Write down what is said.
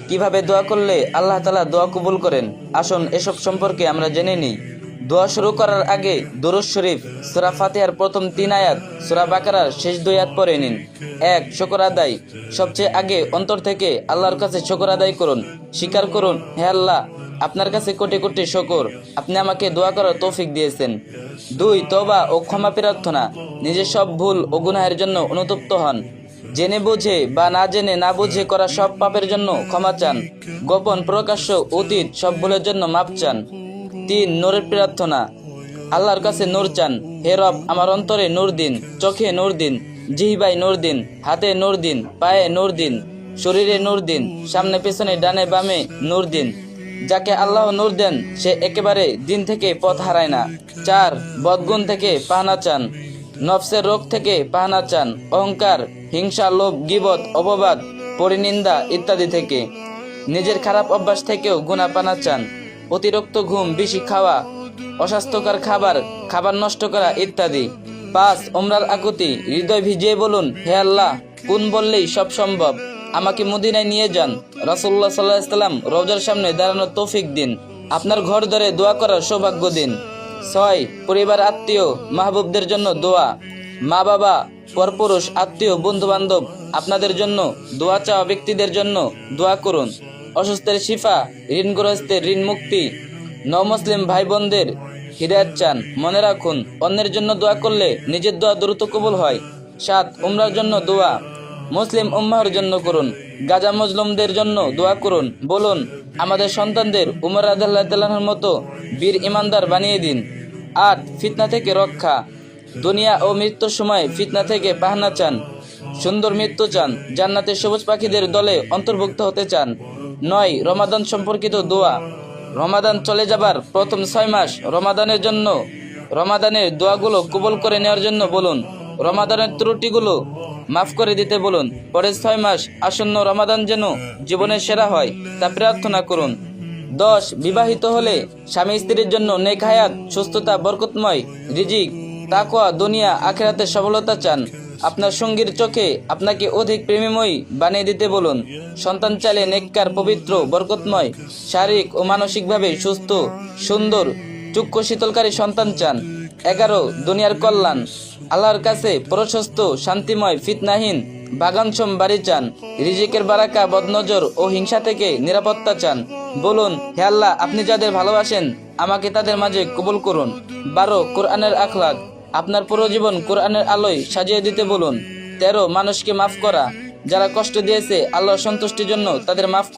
কিভাবে দোয়া করলে আল্লাহ তাআলা দোয়া কবুল করেন, আসুন এসব সম্পর্কে আমরা জেনে নিই। দোয়া শুরু করার আগে দুরূদ শরীফ, সূরা ফাতিহার প্রথম 3 আয়াত, সূরা বাকারার শেষ 2 আয়াত পড়ে নিন। 1. শুকর আদায়। সবচেয়ে আগে অন্তর থেকে আল্লাহর কাছে শুকর আদায় করুন। স্বীকার করুন, হে আল্লাহ, আপনার কাছে কোটি কোটি শুকর, আপনি আমাকে দোয়া করার তৌফিক দিয়েছেন। 2. তওবা ও ক্ষমা প্রার্থনা। নিজের সব ভুল ও গুনাহের জন্য অনুতপ্ত হন। জেনে বুঝে বা না জেনে না বুঝে করা সব পাপের জন্য ক্ষমা চান। গোপন প্রকাশ্য অতীত সব ভুলের জন্য মাপ চান। 3. নূরের প্রার্থনা। আল্লাহর কাছে নূর চান। হে রব, আমার অন্তরে নূর দিন, চোখে নূর দিন, জিহ্বায় নূর দিন, হাতে নূর দিন, পায়ে নূর দিন, শরীরে নূর দিন, সামনে পেছনে ডানে বামে নূর দিন। যাকে আল্লাহ নূর দেন সে একেবারে দিন থেকে পথ হারায় না। 4. বদগুণ থেকে পাহনা চান। নফসের রোগ থেকে পাহনা চান। অহংকার, হিংসা, লোভ, গীবত, অপবাদ, পরিনিন্দা ইত্যাদি থেকে। নিজের খারাপ অভ্যাস থেকেও গুনাহ পানা চান। অতিরিক্ত ঘুম, বেশি খাওয়া, অস্বাস্থ্যকর খাবার নষ্ট করা ইত্যাদি। 5. উমরার আকুতি। হৃদয় ভিজিয়ে বলুন, হে আল্লাহ, কোন বললেই সব সম্ভব, আমাকে মদিনায় নিয়ে যান। রাসূলুল্লাহ সাল্লাল্লাহু আলাইহি সাল্লাম রওজার সামনে দাঁড়ানোর তৌফিক দিন। আপনার ঘর ধরে দোয়া করার সৌভাগ্য দিন। 6. পরিবার, আত্মীয়, মাহবুবদের জন্য দোয়া। মা বাবা, পরপুরুষ, আত্মীয়, বন্ধু বান্ধব, আপনাদের জন্য, দোয়া চাওয়া ব্যক্তিদের জন্য দোয়া করুন। অসুস্থের শিফা, ঋণগ্রস্তের ঋণ মুক্তি, নও-মুসলিম ভাই বোনদের হিদায়াত চান। মনে রাখুন, অন্যের জন্য দোয়া করলে নিজের দোয়া দ্রুত কবুল হয়। 7. উমরার জন্য দোয়া। মুসলিম উম্মাহর জন্য করুন। গাজা মজলুমদের জন্য দোয়া করুন। বলুন, আমাদের সন্তানদের উমর রাদিয়াল্লাহু তাআলার মতো বীর ইমানদার বানিয়ে দিন। 8. ফিতনা থেকে রক্ষা। দুনিয়া ও মৃত্যুর সময় ফিতনা থেকে পাহনা চান। সুন্দর মৃত্যু চান। জান্নাতের সবুজ পাখিদের দলে অন্তর্ভুক্ত হতে চান। 9. রমাদান সম্পর্কিত দোয়া। রমাদান চলে যাবার প্রথম 6 মাস রমাদানের দোয়াগুলো কবুল করে নেওয়ার জন্য বলুন। রমাদানের ত্রুটিগুলো মাফ করে দিতে বলুন। পরের 6 মাস আসন্ন রমাদান যেন জীবনের সেরা হয় তা প্রার্থনা করুন। 10. বিবাহিত হলে স্বামী স্ত্রীর জন্য নেক হায়াত, সুস্থতা, বরকতময় রিজিক, তাকওয়া, দুনিয়া আখিরাতের সফলতা চান। আপনার সঙ্গীর চোখে আপনাকে অধিক প্রেমময়ী বানিয়ে দিতে বলুন। সন্তান চাইলে নেককার, পবিত্র, বরকতময়, শারীরিক ও মানসিকভাবে সুস্থ, সুন্দর, চক্ষু শীতলকারী সন্তান চান। 11. দুনিয়ার কল্যাণ। আল্লাহর কাছে প্রশস্ত, শান্তিময়, ফিতনাহীন, বাগানসম বাড়ি চান। রিজিকের বারাকা, বদনজর ও হিংসা থেকে নিরাপত্তা চান। বলুন, হে আল্লাহ, আপনি যাদের ভালোবাসেন আমাকে তাদের মাঝে কবুল করুন। 12. কোরআনের আখলাক। আপনার পুরো জীবন কোরআনের আলোয় সাজিয়ে দিতে বলুন। 13. মানুষকে মাফ করা। যারা কষ্ট দিয়েছে আল্লাহর সন্তুষ্টির জন্য তাদের মাফ